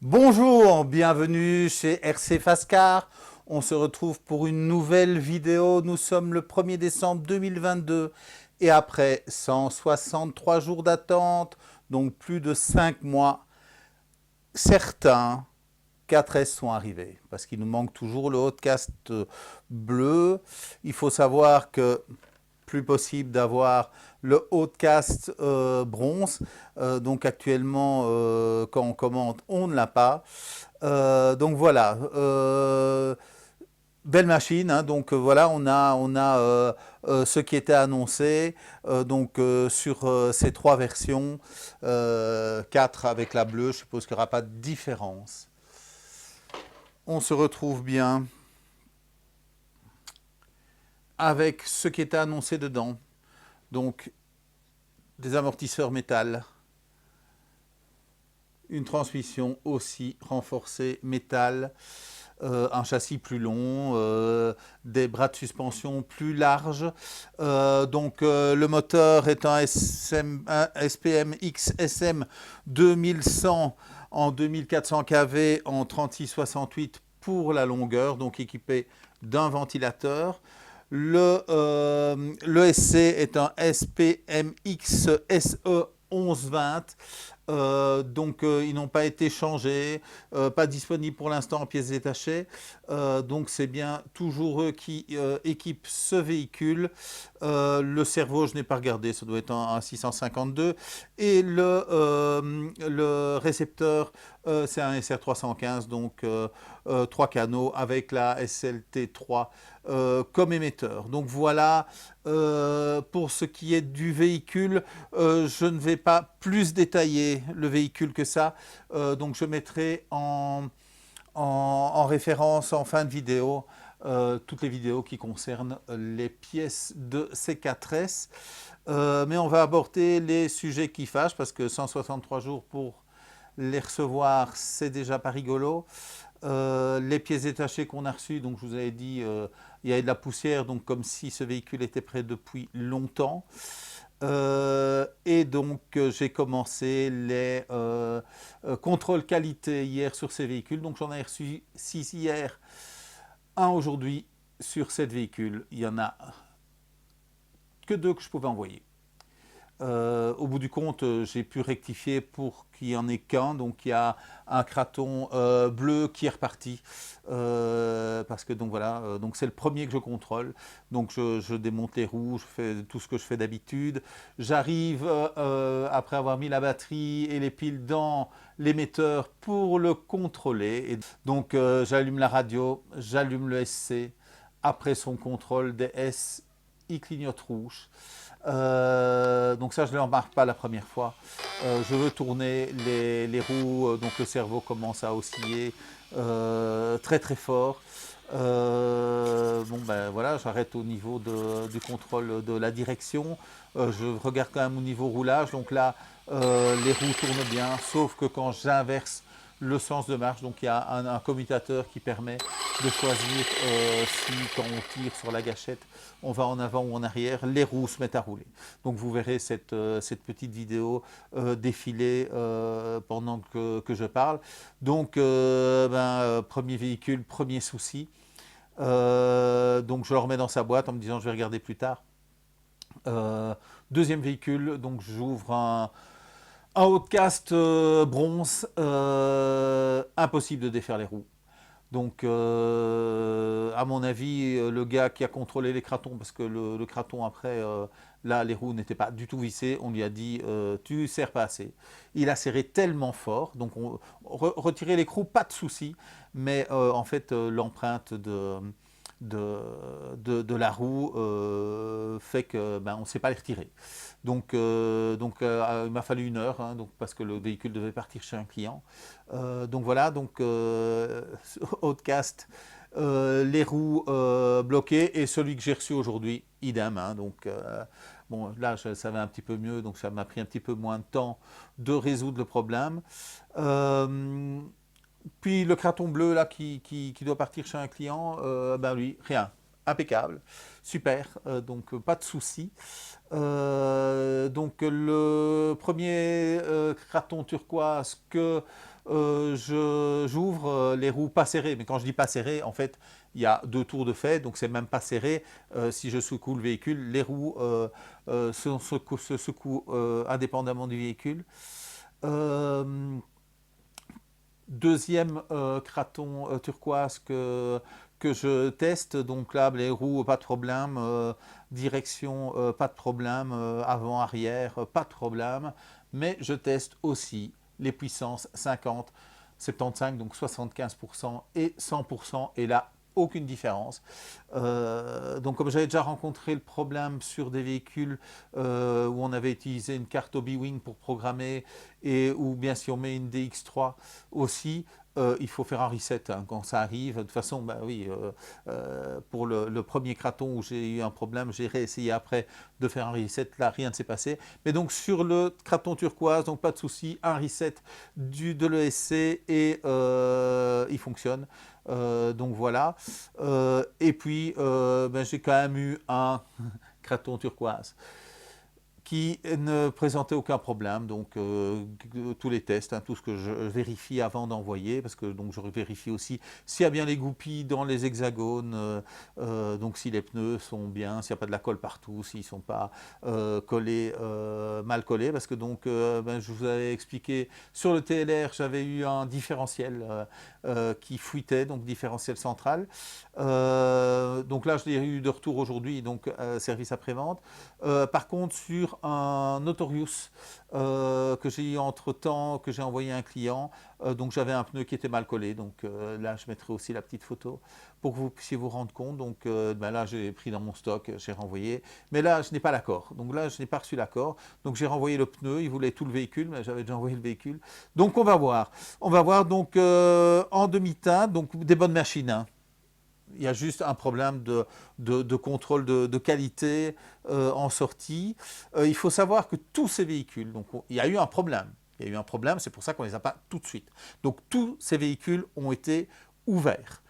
Bonjour, bienvenue chez RC Fascar. On se retrouve pour une nouvelle vidéo. Nous sommes le 1er décembre 2022 et après 163 jours d'attente, donc plus de 5 mois, certains 4S sont arrivés parce qu'il nous manque toujours le Hotcast bleu. Il faut savoir que plus possible d'avoir le Hotcast bronze. Donc actuellement, quand on commente, on ne l'a pas. Donc voilà. Belle machine, hein, donc voilà, on a ce qui était annoncé sur ces trois versions, 4 avec la bleue, je suppose qu'il n'y aura pas de différence. On se retrouve bien avec ce qui était annoncé dedans, donc des amortisseurs métal, une transmission aussi renforcée métal, un châssis plus long, des bras de suspension plus larges. Le moteur est un SPM XSM 2100 en 2400 kV en 3668 pour la longueur, donc équipé d'un ventilateur. Le SC est un SPMX SE 1120. Ils n'ont pas été changés, pas disponibles pour l'instant en pièces détachées. Donc c'est bien toujours eux qui équipent ce véhicule. Le cerveau, je n'ai pas regardé, ça doit être un 652. Et le récepteur, c'est un SR315, donc 3 canaux avec la SLT3 comme émetteur. Donc voilà, pour ce qui est du véhicule, je ne vais pas plus détailler le véhicule que ça. Donc je mettrai en référence en fin de vidéo toutes les vidéos qui concernent les pièces de C4S. Mais on va aborder les sujets qui fâchent parce que 163 jours pour les recevoir, c'est déjà pas rigolo. Les pièces détachées qu'on a reçues, donc je vous avais dit, il y avait de la poussière, donc comme si ce véhicule était prêt depuis longtemps. J'ai commencé les contrôles qualité hier sur ces véhicules. Donc j'en ai reçu 6 hier, un aujourd'hui sur 7 véhicules. Il y en a que 2 que je pouvais envoyer. Au bout du compte, j'ai pu rectifier pour qu'il n'y en ait qu'un. Donc il y a un craton bleu qui est reparti. Parce que donc voilà, donc c'est le premier que je contrôle. Donc je démonte les roues, je fais tout ce que je fais d'habitude. J'arrive après avoir mis la batterie et les piles dans l'émetteur pour le contrôler. Et donc j'allume la radio, j'allume le SC. Après son contrôle des S, il clignote rouge. Donc ça, je ne le remarque pas la première fois. Je veux tourner les roues, donc le cerveau commence à osciller très très fort. Voilà, j'arrête au niveau du contrôle de la direction. Je regarde quand même au niveau roulage. Donc là, les roues tournent bien, sauf que quand j'inverse le sens de marche, donc il y a un commutateur qui permet de choisir si quand on tire sur la gâchette, on va en avant ou en arrière, les roues se mettent à rouler. Donc vous verrez cette petite vidéo défiler pendant que je parle. Donc premier véhicule, premier souci. Donc je le remets dans sa boîte en me disant je vais regarder plus tard. Deuxième véhicule, donc j'ouvre un Outcast bronze, impossible de défaire les roues. Donc, à mon avis, le gars qui a contrôlé les cratons, parce que le craton après, là, les roues n'étaient pas du tout vissées, on lui a dit tu serres pas assez. Il a serré tellement fort, donc retirer l'écrou, pas de souci, mais en fait, l'empreinte de la roue fait que on ne sait pas les retirer. Il m'a fallu une heure, hein, donc, parce que le véhicule devait partir chez un client. Outcast, les roues bloquées et celui que j'ai reçu aujourd'hui, idem. Hein, bon, là, je savais un petit peu mieux, donc ça m'a pris un petit peu moins de temps de résoudre le problème. Puis le craton bleu là qui doit partir chez un client, lui, rien. Impeccable, super, pas de souci. Donc le premier craton turquoise que j'ouvre les roues pas serrées. Mais quand je dis pas serrées, en fait, il y a 2 tours de fait, donc c'est même pas serré. Si je secoue le véhicule, les roues se secouent indépendamment du véhicule. Euh, Deuxième craton turquoise que je teste, donc là les roues pas de problème, direction pas de problème, avant, arrière pas de problème, mais je teste aussi les puissances 50, 75, donc 75% et 100%, et là aucune différence. Donc comme j'avais déjà rencontré le problème sur des véhicules où on avait utilisé une carte Obi-Wing pour programmer, et ou bien si on met une DX3 aussi, il faut faire un reset hein, quand ça arrive. De toute façon, bah oui, pour le premier craton où j'ai eu un problème, j'ai réessayé après de faire un reset. Là, rien ne s'est passé. Mais donc sur le craton turquoise, donc pas de souci, un reset de l'ESC et il fonctionne. Donc voilà. Et puis, ben, j'ai quand même eu un craton turquoise qui ne présentait aucun problème. Donc tous les tests, hein, tout ce que je vérifie avant d'envoyer, parce que donc je vérifie aussi s'il y a bien les goupilles dans les hexagones, donc si les pneus sont bien, s'il n'y a pas de la colle partout, s'ils ne sont pas collés, mal collés, parce que donc ben, je vous avais expliqué sur le TLR, j'avais eu un différentiel qui fuitait, donc différentiel central. Donc là, je l'ai eu de retour aujourd'hui, donc service après-vente. Par contre, sur un Notorious que j'ai eu entre-temps, que j'ai envoyé à un client, donc j'avais un pneu qui était mal collé. Donc là, je mettrai aussi la petite photo pour que vous puissiez vous rendre compte. Donc ben là, j'ai pris dans mon stock, j'ai renvoyé. Mais là, je n'ai pas l'accord. Donc là, je n'ai pas reçu l'accord. Donc j'ai renvoyé le pneu. Il voulait tout le véhicule, mais j'avais déjà envoyé le véhicule. Donc on va voir. On va voir donc en demi-teinte, donc des bonnes machines. Hein. Il y a juste un problème de contrôle de qualité en sortie. Il faut savoir que tous ces véhicules, donc il y a eu un problème. Il y a eu un problème, c'est pour ça qu'on ne les a pas tout de suite. Donc tous ces véhicules ont été ouverts.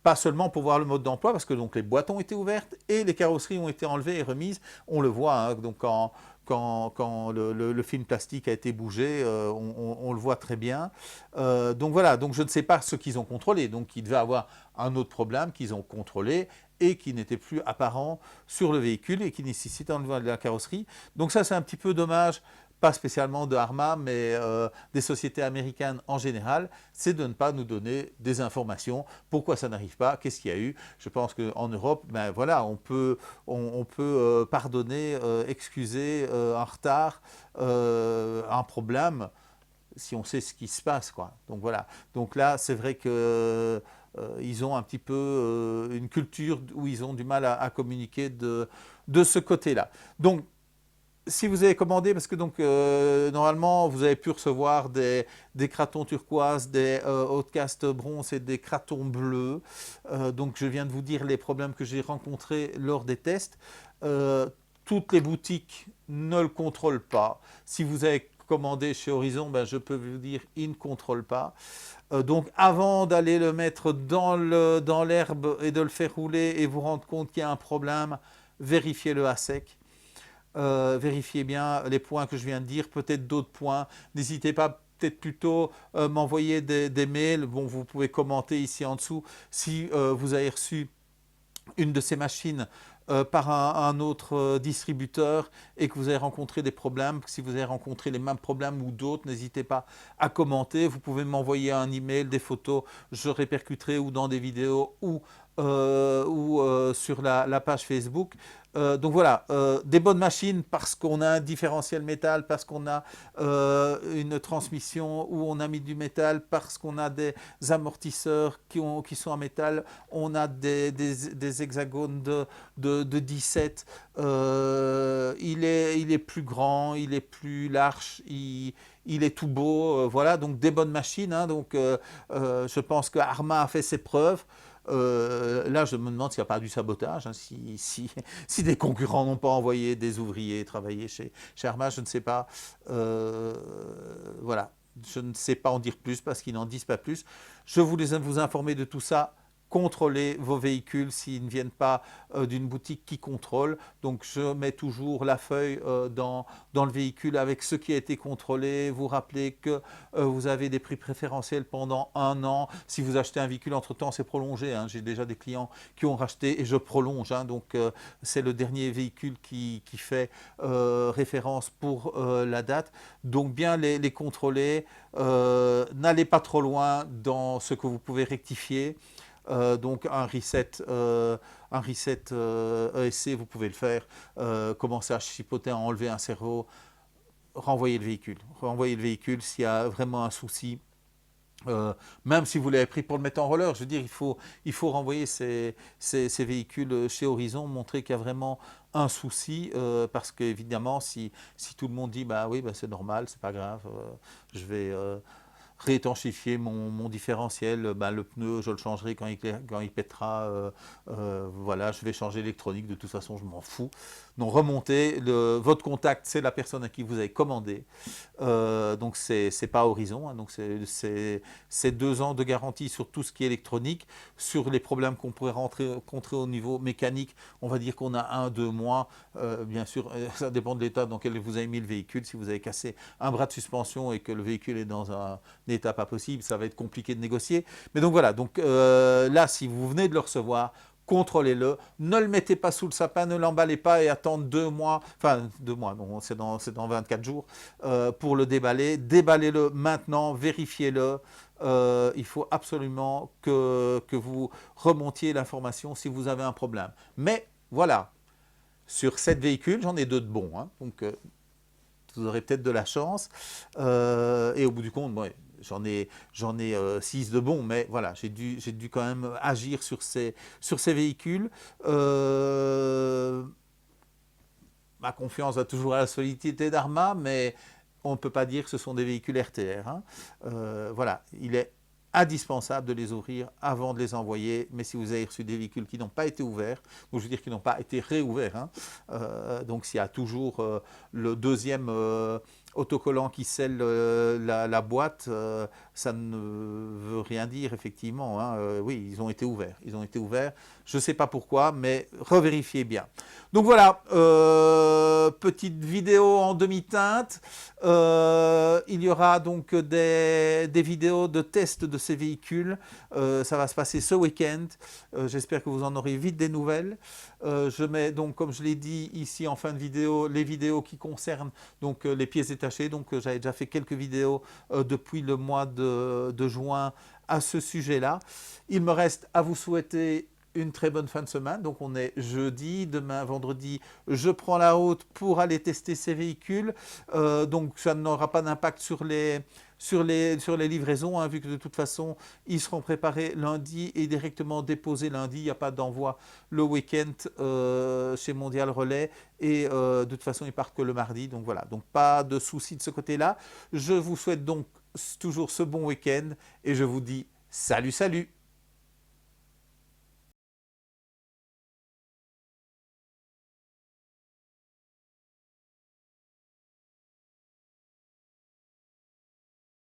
Pas seulement pour voir le mode d'emploi, parce que donc les boîtes ont été ouvertes et les carrosseries ont été enlevées et remises. On le voit, hein, donc quand le film plastique a été bougé, on le voit très bien. Donc voilà, donc je ne sais pas ce qu'ils ont contrôlé. Donc il devait avoir un autre problème qu'ils ont contrôlé et qui n'était plus apparent sur le véhicule et qui nécessite un enlèvement de la carrosserie. Donc ça, c'est un petit peu dommage, pas spécialement de Arma, mais des sociétés américaines en général, c'est de ne pas nous donner des informations. Pourquoi ça n'arrive pas? Qu'est-ce qu'il y a eu? Je pense qu'en Europe, ben voilà, on peut pardonner, excuser un retard, un problème, si on sait ce qui se passe, quoi. Donc voilà. Donc là, c'est vrai que ils ont un petit peu une culture où ils ont du mal à communiquer de ce côté-là. Donc si vous avez commandé, parce que donc normalement vous avez pu recevoir des cratons turquoise, des haute-caste bronze et des cratons bleus. Donc je viens de vous dire les problèmes que j'ai rencontrés lors des tests. Toutes les boutiques ne le contrôlent pas. Si vous avez commandé chez Horizon, ben, je peux vous dire ils ne contrôlent pas. Donc avant d'aller le mettre dans l'herbe et de le faire rouler et vous rendre compte qu'il y a un problème, vérifiez-le à sec. Vérifiez bien les points que je viens de dire, peut-être d'autres points. N'hésitez pas peut-être plutôt m'envoyer des mails. Bon, vous pouvez commenter ici en dessous si vous avez reçu une de ces machines par un autre distributeur et que vous avez rencontré des problèmes. Si vous avez rencontré les mêmes problèmes ou d'autres, n'hésitez pas à commenter. Vous pouvez m'envoyer un email, des photos, je répercuterai ou dans des vidéos ou sur la page Facebook. Donc voilà, des bonnes machines parce qu'on a un différentiel métal, parce qu'on a une transmission où on a mis du métal, parce qu'on a des amortisseurs qui sont en métal, on a des hexagones de 17. Il est plus grand, il est plus large, il est tout beau. Voilà, donc des bonnes machines. Hein, donc je pense que Arma a fait ses preuves. Là, je me demande s'il n'y a pas du sabotage, hein, si des concurrents n'ont pas envoyé des ouvriers travailler chez Arma, je ne sais pas. Voilà, je ne sais pas en dire plus parce qu'ils n'en disent pas plus. Je voulais vous informer de tout ça contrôlez vos véhicules s'ils ne viennent pas d'une boutique qui contrôle. Donc je mets toujours la feuille dans le véhicule avec ce qui a été contrôlé. Vous rappelez que vous avez des prix préférentiels pendant 1 an. Si vous achetez un véhicule, entre-temps c'est prolongé, hein. J'ai déjà des clients qui ont racheté et je prolonge, hein. Donc c'est le dernier véhicule qui fait référence pour la date. Donc bien les contrôler. N'allez pas trop loin dans ce que vous pouvez rectifier. Donc un reset ESC, vous pouvez le faire. Commencer à chipoter, à enlever un servo, renvoyer le véhicule. Renvoyer le véhicule s'il y a vraiment un souci. Même si vous l'avez pris pour le mettre en roller, je veux dire, il faut renvoyer ces véhicules chez Horizon, montrer qu'il y a vraiment un souci, parce qu'évidemment, si tout le monde dit, bah oui, bah, c'est normal, c'est pas grave, je vais réétanchifier mon différentiel, ben, le pneu je le changerai quand il pètera, voilà, je vais changer l'électronique, de toute façon je m'en fous. Donc remontez, votre contact c'est la personne à qui vous avez commandé, donc c'est pas Horizon, hein, donc c'est 2 ans de garantie sur tout ce qui est électronique. Sur les problèmes qu'on pourrait rencontrer au niveau mécanique, on va dire qu'on a 1-2 mois, bien sûr ça dépend de l'état dans lequel vous avez mis le véhicule. Si vous avez cassé un bras de suspension et que le véhicule est dans un état pas possible, ça va être compliqué de négocier. Mais donc voilà, donc là si vous venez de le recevoir, contrôlez-le, ne le mettez pas sous le sapin, ne l'emballez pas et attendre 2 mois, enfin 2 mois, non, c'est dans 24 jours, pour le déballer. Déballez-le maintenant, vérifiez-le. Il faut absolument que vous remontiez l'information si vous avez un problème. Mais voilà, sur 7 véhicules, j'en ai 2 de bons, hein, donc vous aurez peut-être de la chance. Et au bout du compte, ouais, j'en ai 6 de bons, mais voilà, j'ai dû quand même agir sur ces véhicules. Ma confiance va toujours à la solidité d'Arma, mais on ne peut pas dire que ce sont des véhicules RTR, hein. Voilà, il est indispensable de les ouvrir avant de les envoyer. Mais si vous avez reçu des véhicules qui n'ont pas été ouverts, donc je veux dire qui n'ont pas été réouverts, hein, donc s'il y a toujours le deuxième autocollant qui scelle la boîte, ça ne veut rien dire effectivement, hein. Oui, ils ont été ouverts. Je ne sais pas pourquoi, mais revérifiez bien. Donc voilà, petite vidéo en demi-teinte. Il y aura donc des vidéos de test de ces véhicules. Ça va se passer ce week-end. J'espère que vous en aurez vite des nouvelles. Je mets donc, comme je l'ai dit ici en fin de vidéo, les vidéos qui concernent donc les pièces détachées. Donc j'avais déjà fait quelques vidéos depuis le mois de juin à ce sujet-là. Il me reste à vous souhaiter une très bonne fin de semaine. Donc on est jeudi, demain vendredi, je prends la route pour aller tester ces véhicules. Donc ça n'aura pas d'impact sur les livraisons, hein, vu que de toute façon ils seront préparés lundi et directement déposés lundi. Il n'y a pas d'envoi le week-end chez Mondial Relais, et de toute façon ils partent que le mardi. Donc voilà, donc pas de souci de ce côté-là. Je vous souhaite donc toujours ce bon week-end et je vous dis salut.